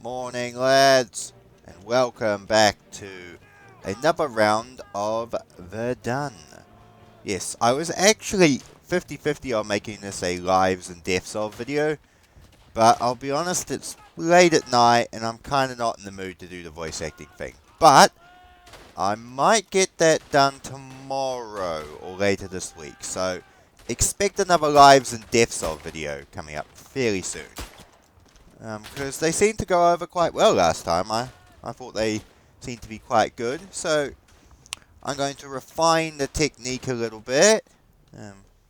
Morning, lads, and welcome back to another round of Verdun. Yes, I was actually 50-50 on making this a lives and deaths of video, but I'll be honest, it's late at night and I'm kind of not in the mood to do the voice acting thing. But I might get that done tomorrow or later this week, so expect another lives and deaths of video coming up fairly soon. Because they seemed to go over quite well last time. I thought they seemed to be quite good. So I'm going to refine the technique a little bit.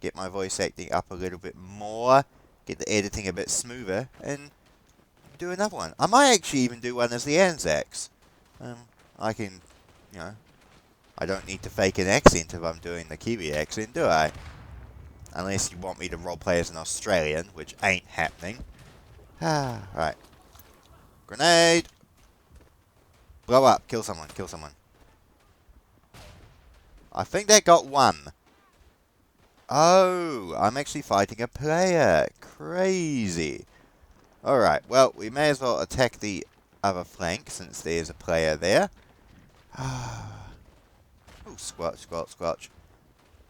Get my voice acting up a little bit more. Get the editing a bit smoother. And do another one. I might actually even do one as the Anzacs. I can, I don't need to fake an accent if I'm doing the Kiwi accent, do I? Unless you want me to roleplay as an Australian, which ain't happening. Right. Grenade! Blow up. Kill someone. Kill someone. I think that got one. Oh, I'm actually fighting a player. Crazy. Alright, well, we may as well attack the other flank since there's a player there. Ooh, squelch, squelch, squelch.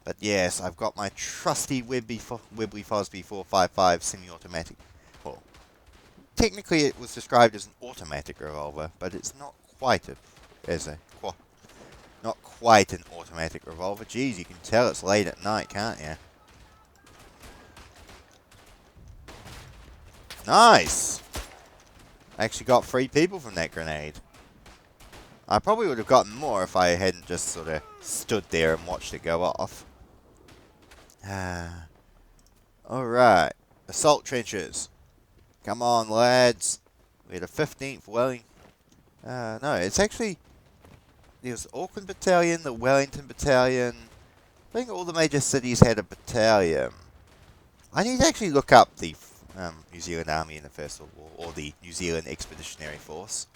But yes, I've got my trusty Wibbly Fosby 455 semi-automatic. Well, technically it was described as an automatic revolver, but it's not quite not quite an automatic revolver. Geez, you can tell it's late at night, can't you? Nice! I actually got 3 people from that grenade. I probably would have gotten more if I hadn't just sort of stood there and watched it go off. Alright. Assault trenches. Come on, lads. We're the 15th Wellington. No, it's actually... There's the Auckland Battalion, the Wellington Battalion. I think all the major cities had a battalion. I need to actually look up the New Zealand Army in the First World War, or the New Zealand Expeditionary Force.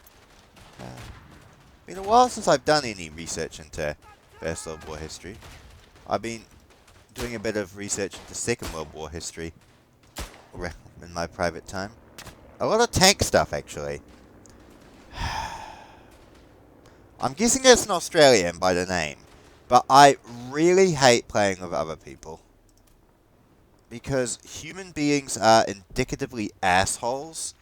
Been a while since I've done any research into First World War history. I've been doing a bit of research into Second World War history in my private time. A lot of tank stuff, actually. I'm guessing it's an Australian by the name, but I really hate playing with other people. Because human beings are indicatively assholes,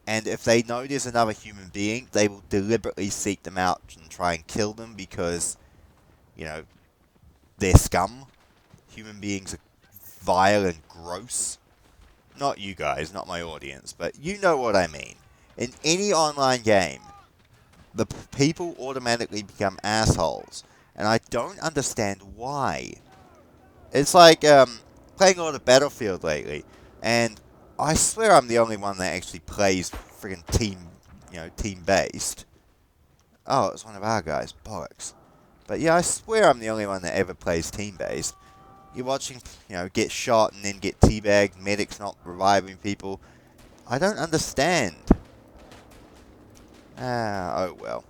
and if they know there's another human being, they will deliberately seek them out and try and kill them because, they're scum. Human beings are vile and gross. Not you guys, not my audience, but you know what I mean. In any online game, the people automatically become assholes, and I don't understand why. It's like playing a lot of Battlefield lately, and I swear I'm the only one that actually plays friggin' team-based. Oh, it's one of our guys, bollocks. But yeah, I swear I'm the only one that ever plays team-based. You're watching, get shot and then get teabagged, medics not reviving people. I don't understand. Oh well.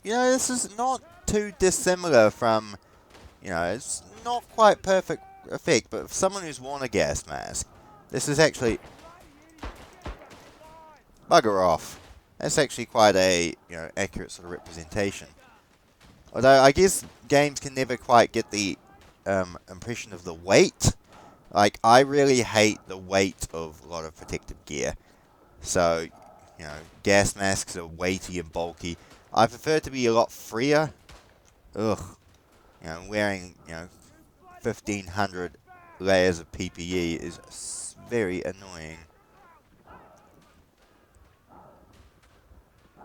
This is not too dissimilar from, it's not quite perfect effect, but for someone who's worn a gas mask, this is actually... Bugger off. That's actually quite a, accurate sort of representation. Although, I guess games can never quite get the impression of the weight. Like, I really hate the weight of a lot of protective gear. So, gas masks are weighty and bulky. I prefer to be a lot freer. Ugh. Wearing, 1,500 layers of PPE is very annoying.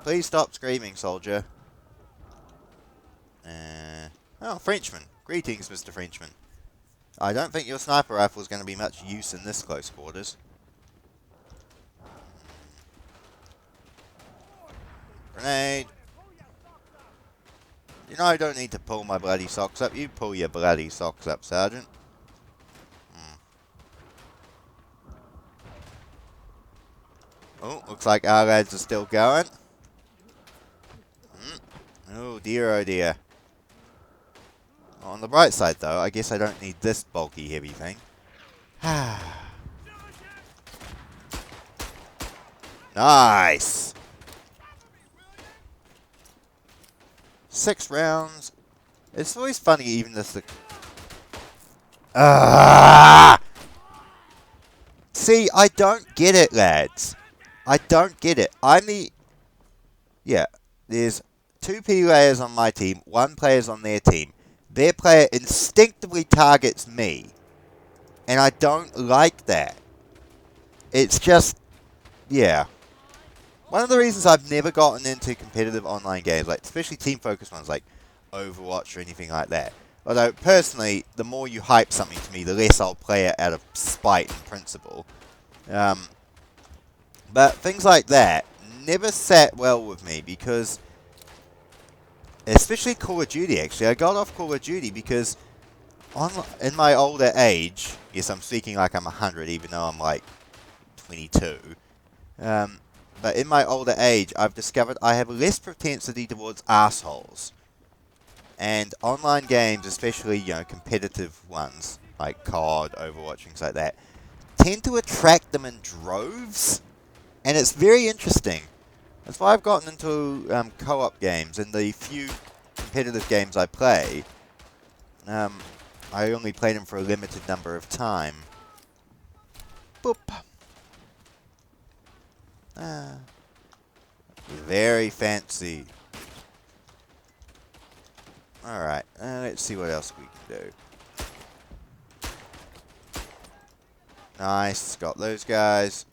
Please stop screaming, soldier. Oh, Frenchman. Greetings, Mr. Frenchman. I don't think your sniper rifle is going to be much use in this close quarters. Grenade. I don't need to pull my bloody socks up. You pull your bloody socks up, Sergeant. Oh, looks like our lads are still going. Oh dear, oh dear. On the bright side, though, I guess I don't need this bulky, heavy thing. Nice! 6 rounds. It's always funny, even this. See, I don't get it, lads. I don't get it. Yeah, there's 2 players on my team, 1 player's on their team. Their player instinctively targets me. And I don't like that. It's just, yeah. One of the reasons I've never gotten into competitive online games, like especially team-focused ones like Overwatch or anything like that. Although, personally, the more you hype something to me, the less I'll play it out of spite and principle. But things like that never sat well with me because, especially Call of Duty, actually, I got off Call of Duty because in my older age, yes, I'm speaking like I'm 100 even though I'm like 22, but in my older age, I've discovered I have less propensity towards assholes. And online games, especially, competitive ones, like COD, Overwatch, things like that, tend to attract them in droves. And it's very interesting. That's why I've gotten into co-op games. And the few competitive games I play, I only play them for a limited number of time. Boop. Very fancy. Alright, let's see what else we can do. Nice, got those guys.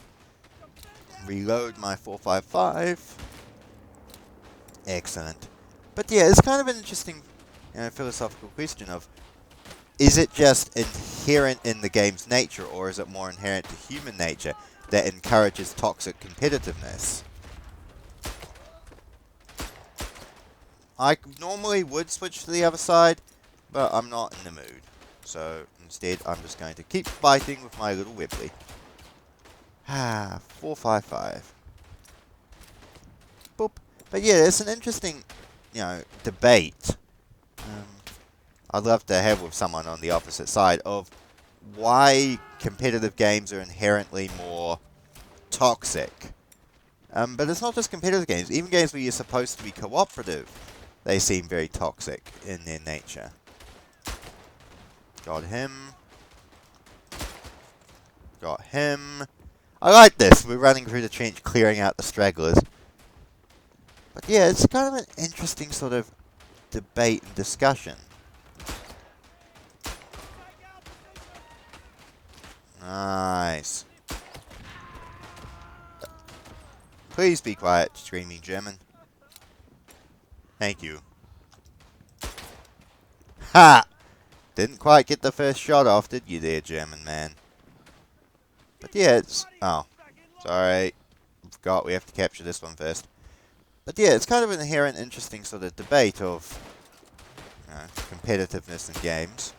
Reload my 455. Excellent. But yeah, it's kind of an interesting philosophical question of, is it just inherent in the game's nature, or is it more inherent to human nature that encourages toxic competitiveness? I normally would switch to the other side, but I'm not in the mood. So instead, I'm just going to keep fighting with my little Webley. 455. Boop. But yeah, it's an interesting, debate. I'd love to have with someone on the opposite side of why competitive games are inherently more toxic. But it's not just competitive games. Even games where you're supposed to be cooperative, they seem very toxic in their nature. Got him. Got him. I like this. We're running through the trench, clearing out the stragglers. But yeah, it's kind of an interesting sort of debate and discussion. Nice. Please be quiet, screaming German. Thank you. Ha! Didn't quite get the first shot off, did you there, German man? But yeah, it's... Oh. Sorry. Forgot we have to capture this one first. But yeah, it's kind of an inherent interesting sort of debate of competitiveness in games.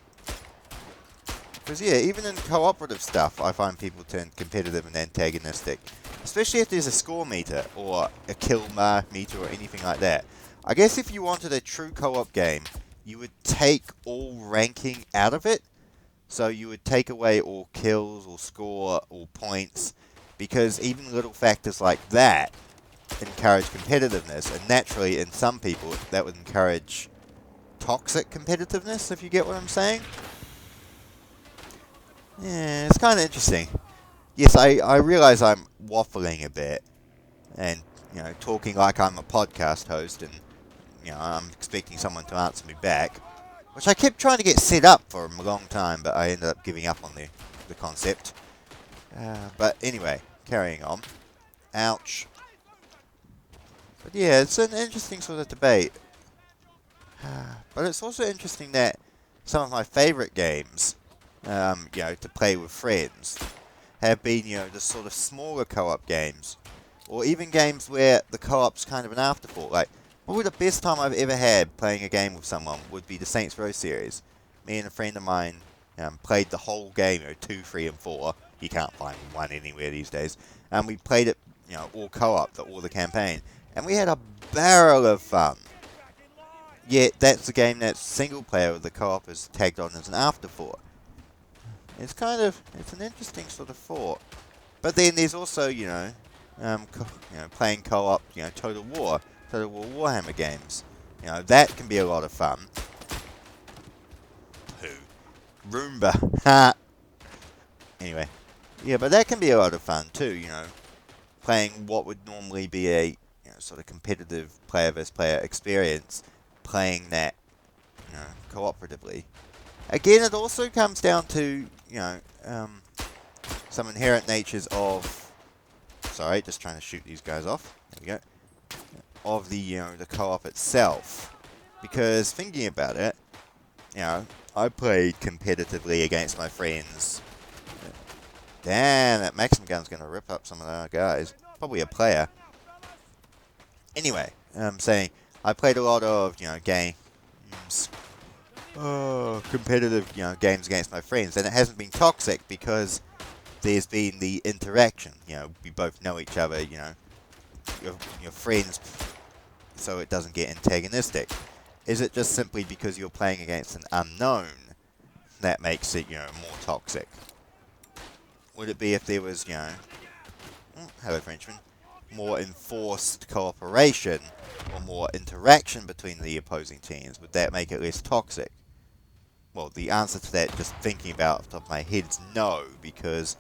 Because yeah, even in cooperative stuff, I find people turn competitive and antagonistic. Especially if there's a score meter, or a kill mark meter, or anything like that. I guess if you wanted a true co-op game, you would take all ranking out of it. So you would take away all kills, or score, or points. Because even little factors like that encourage competitiveness. And naturally, in some people, that would encourage toxic competitiveness, if you get what I'm saying. Yeah, it's kind of interesting. Yes, I realize I'm waffling a bit. And, talking like I'm a podcast host. And, I'm expecting someone to answer me back. Which I kept trying to get set up for a long time, but I ended up giving up on the concept. But anyway, carrying on. Ouch. But yeah, it's an interesting sort of debate. But it's also interesting that some of my favourite games, to play with friends, have been, the sort of smaller co-op games. Or even games where the co-op's kind of an afterthought. Like, probably the best time I've ever had playing a game with someone would be the Saints Row series. Me and a friend of mine played the whole game, 2, 3, and 4. You can't find 1 anywhere these days. And we played it, all co-op, all the campaign. And we had a barrel of fun. Yet, that's the game that's single player with the co-op is tagged on as an afterthought. It's an interesting sort of thought. But then there's also, playing co-op, Total War Warhammer games. That can be a lot of fun. Who? Roomba. Anyway, yeah, but that can be a lot of fun too. Playing what would normally be a sort of competitive player versus player experience, playing that cooperatively. Again, it also comes down to some inherent natures of. Sorry, just trying to shoot these guys off. There we go. Of the co-op itself, because thinking about it, I played competitively against my friends. Damn, that Maxim gun's gonna rip up some of our guys. Probably a player. Anyway, I'm saying I played a lot of games, competitive games against my friends, and it hasn't been toxic because there's been the interaction. We both know each other. Your friends, so it doesn't get antagonistic. Is it just simply because you're playing against an unknown that makes it more toxic? Would it be if there was hello Frenchman, more enforced cooperation or more interaction between the opposing teams? Would that make it less toxic? Well, the answer to that, just thinking about off the top of my head, is no, because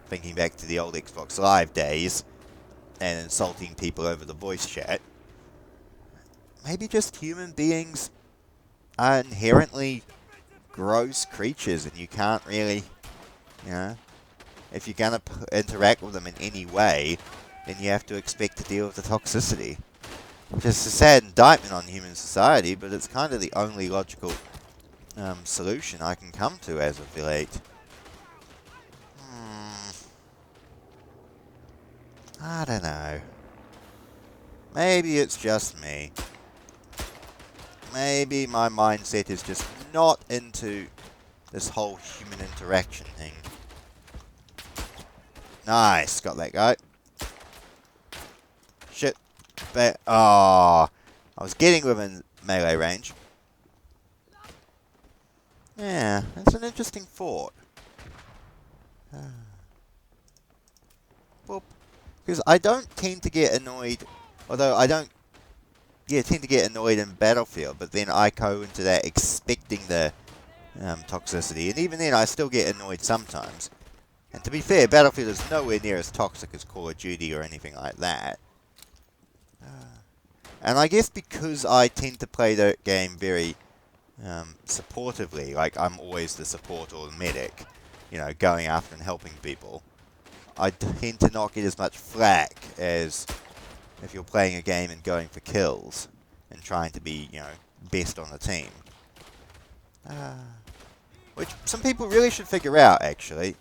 thinking back to the old Xbox Live days and insulting people over the voice chat, maybe just human beings are inherently gross creatures, and you can't really, if you're going to interact with them in any way, then you have to expect to deal with the toxicity. Which is a sad indictment on human society, but it's kind of the only logical solution I can come to as of late. I don't know. Maybe it's just me. Maybe my mindset is just not into this whole human interaction thing. Nice, got that guy. Shit. I was getting within melee range. Yeah, that's an interesting thought. Well, because I don't tend to get annoyed, although I don't tend to get annoyed in Battlefield, but then I go into that expecting the toxicity, and even then I still get annoyed sometimes. And to be fair, Battlefield is nowhere near as toxic as Call of Duty or anything like that. And I guess because I tend to play that game very supportively, like I'm always the support or the medic, going after and helping people, I tend to not get as much flack as if you're playing a game and going for kills and trying to be, best on the team. Which some people really should figure out, actually.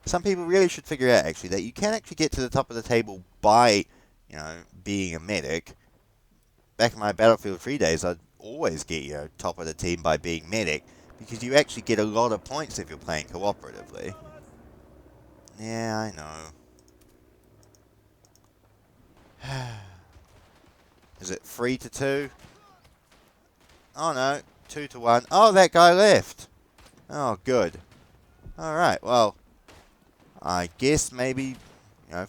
Some people really should figure out, actually, that you can actually get to the top of the table by, being a medic. Back in my Battlefield 3 days, I'd always get, top of the team by being medic, because you actually get a lot of points if you're playing cooperatively. Yeah, I know. Is it 3-2? Oh no, 2-1. Oh, that guy left. Oh, good. Alright, well, I guess maybe,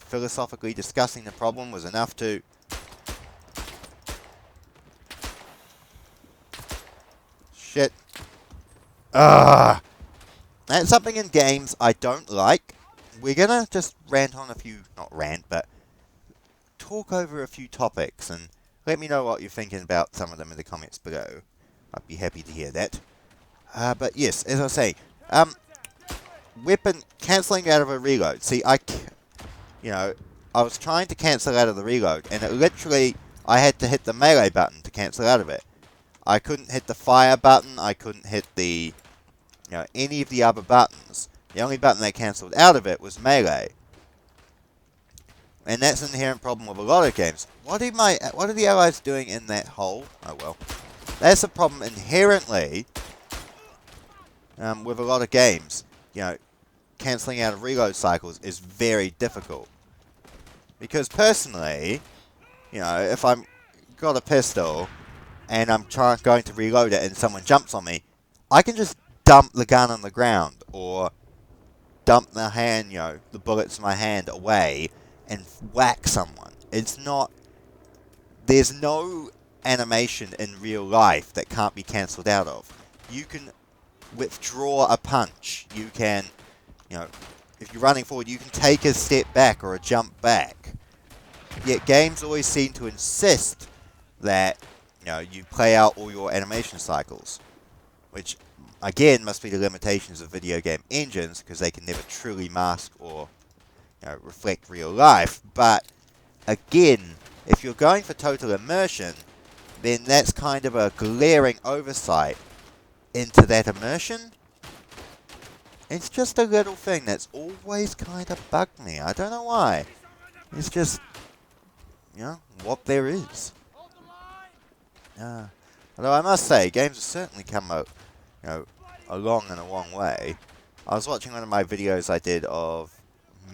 philosophically discussing the problem was enough to... Shit. That's something in games I don't like. We're gonna just rant on a few, not rant, but talk over a few topics, and let me know what you're thinking about some of them in the comments below. I'd be happy to hear that. But yes, as I say, weapon cancelling out of a reload. See, I was trying to cancel out of the reload, and it literally, I had to hit the melee button to cancel out of it. I couldn't hit the fire button, I couldn't hit the, any of the other buttons. The only button that cancelled out of it was melee. And that's an inherent problem with a lot of games. What are the allies doing in that hole? Oh well. That's a problem inherently with a lot of games. Cancelling out of reload cycles is very difficult. Because personally, if I'm got a pistol and I'm going to reload it and someone jumps on me, I can just dump the gun on the ground, or dump the hand, the bullets in my hand away and whack someone. It's not... There's no animation in real life that can't be cancelled out of. You can withdraw a punch. You can, if you're running forward, you can take a step back or a jump back. Yet games always seem to insist that, you play out all your animation cycles. Which, again, must be the limitations of video game engines, because they can never truly mask or, reflect real life. But, again, if you're going for total immersion, then that's kind of a glaring oversight into that immersion. It's just a little thing that's always kind of bugged me. I don't know why. It's just, what there is. Although I must say, games have certainly come along in a long way. I was watching one of my videos I did of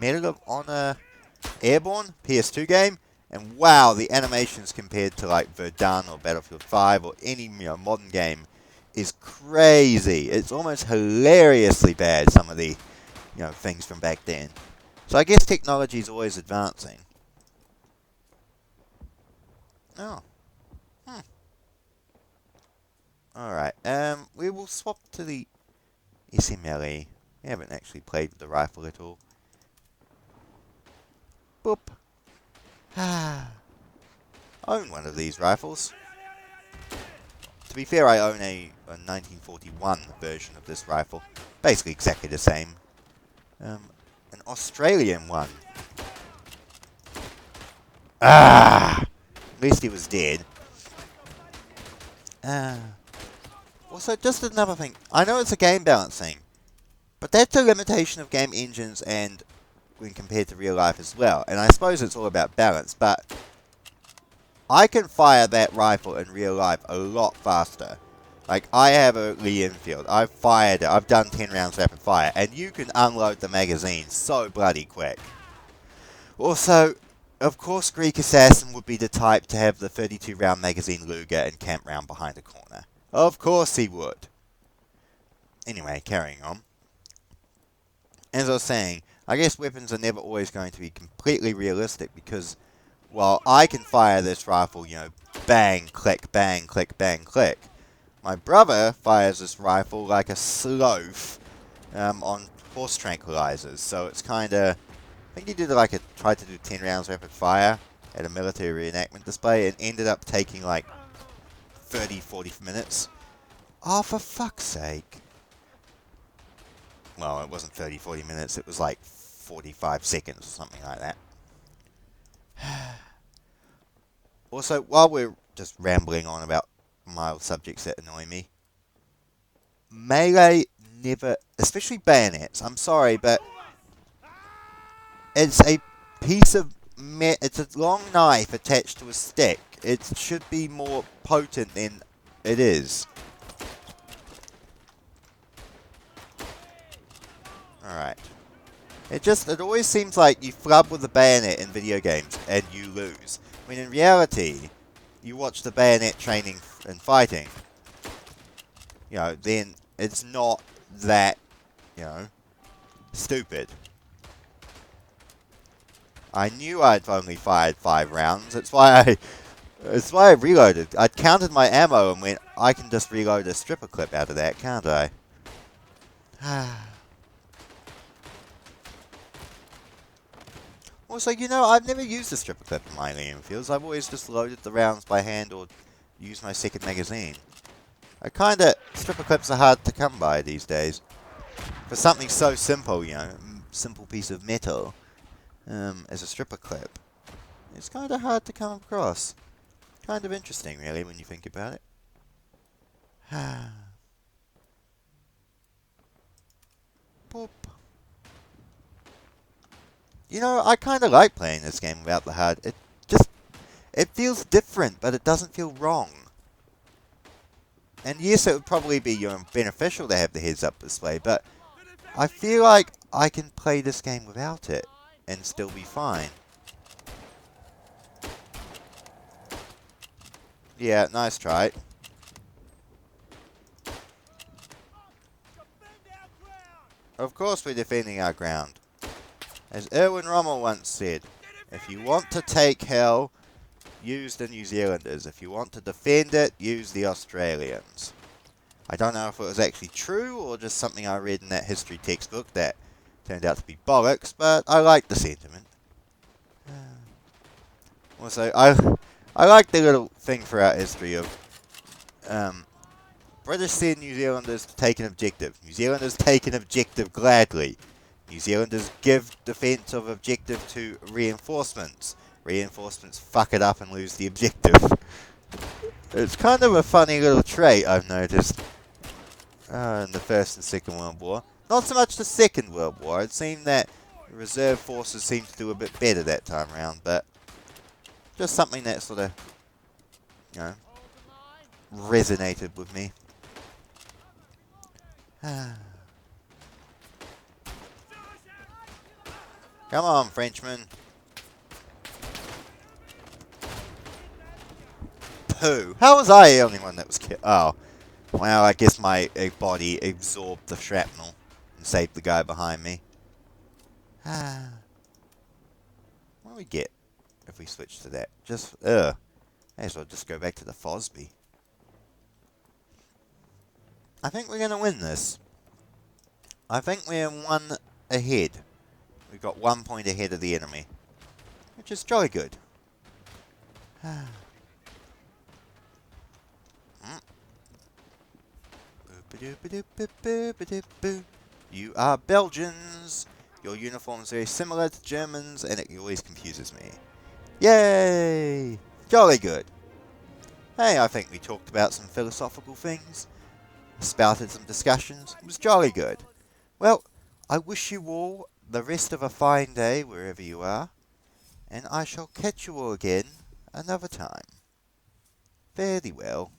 Medal of Honor Airborne, PS2 game, and wow, the animations compared to like Verdun or Battlefield 5 or any modern game is crazy. It's almost hilariously bad, some of the things from back then. So I guess technology is always advancing. Oh. Alright, we will swap to the SMLE. We haven't actually played with the rifle at all. Boop. Own one of these rifles. To be fair, I own a 1941 version of this rifle. Basically exactly the same. An Australian one. At least he was dead. Also, just another thing. I know it's a game balancing, but that's a limitation of game engines and when compared to real life as well. And I suppose it's all about balance, but I can fire that rifle in real life a lot faster. Like, I have a Lee Enfield. I've fired it. I've done 10 rounds rapid fire, and you can unload the magazine so bloody quick. Also, of course, Greek Assassin would be the type to have the 32 round magazine Luger and camp round behind a corner. Of course he would. Anyway, carrying on. As I was saying, I guess weapons are never always going to be completely realistic because while I can fire this rifle, bang, click, bang, click, bang, click, my brother fires this rifle like a sloth on horse tranquilizers. So it's kind of... I think he did tried to do 10 rounds rapid fire at a military reenactment display and ended up taking like 30-40 minutes. Oh, for fuck's sake. Well, it wasn't 30-40 minutes, it was like 45 seconds or something like that. Also, while we're just rambling on about mild subjects that annoy me, melee never, especially bayonets, I'm sorry, but it's a piece of it's a long knife attached to a stick. It should be more potent than it is. Alright. It always seems like you flub with the bayonet in video games and you lose. When in reality, you watch the bayonet training and fighting, then it's not that, stupid. I knew I'd only fired 5 rounds. That's why I reloaded. I'd counted my ammo and went, I can just reload a stripper clip out of that, can't I? Also, I've never used a stripper clip in my Lee Enfields. I've always just loaded the rounds by hand or used my second magazine. Stripper clips are hard to come by these days. For something so simple, simple piece of metal, as a stripper clip, it's kind of hard to come across. Kind of interesting, really, when you think about it. Boop. I kind of like playing this game without the HUD. It feels different, but it doesn't feel wrong. And yes, it would probably be beneficial to have the heads-up display, but I feel like I can play this game without it and still be fine. Yeah, nice try. Of course we're defending our ground. As Erwin Rommel once said, if you want to take hell, use the New Zealanders. If you want to defend it, use the Australians. I don't know if it was actually true or just something I read in that history textbook that turned out to be bollocks, but I like the sentiment. Also, I like the little thing throughout history of British send New Zealanders to take an objective. New Zealanders take an objective gladly. New Zealanders give defence of objective to reinforcements. Reinforcements fuck it up and lose the objective. It's kind of a funny little trait I've noticed in the First and Second World War. Not so much the Second World War. It seemed that the reserve forces seemed to do a bit better that time round, but just something that sort of, you know, resonated with me. Come on, Frenchman. Pooh. How was I the only one that was killed? Oh. Well, I guess my body absorbed the shrapnel and saved the guy behind me. What do we get if we switch to that? Just, may as well just go back to the Fosby. I think we're going to win this. I think we're one ahead. We've got 1 point ahead of the enemy, which is jolly good. You are Belgians. Your uniform is very similar to Germans, and it always confuses me. Yay! Jolly good. Hey, I think we talked about some philosophical things. Spouted some discussions. It was jolly good. Well, I wish you all the rest of a fine day wherever you are, and I shall catch you all again another time. Fare thee well.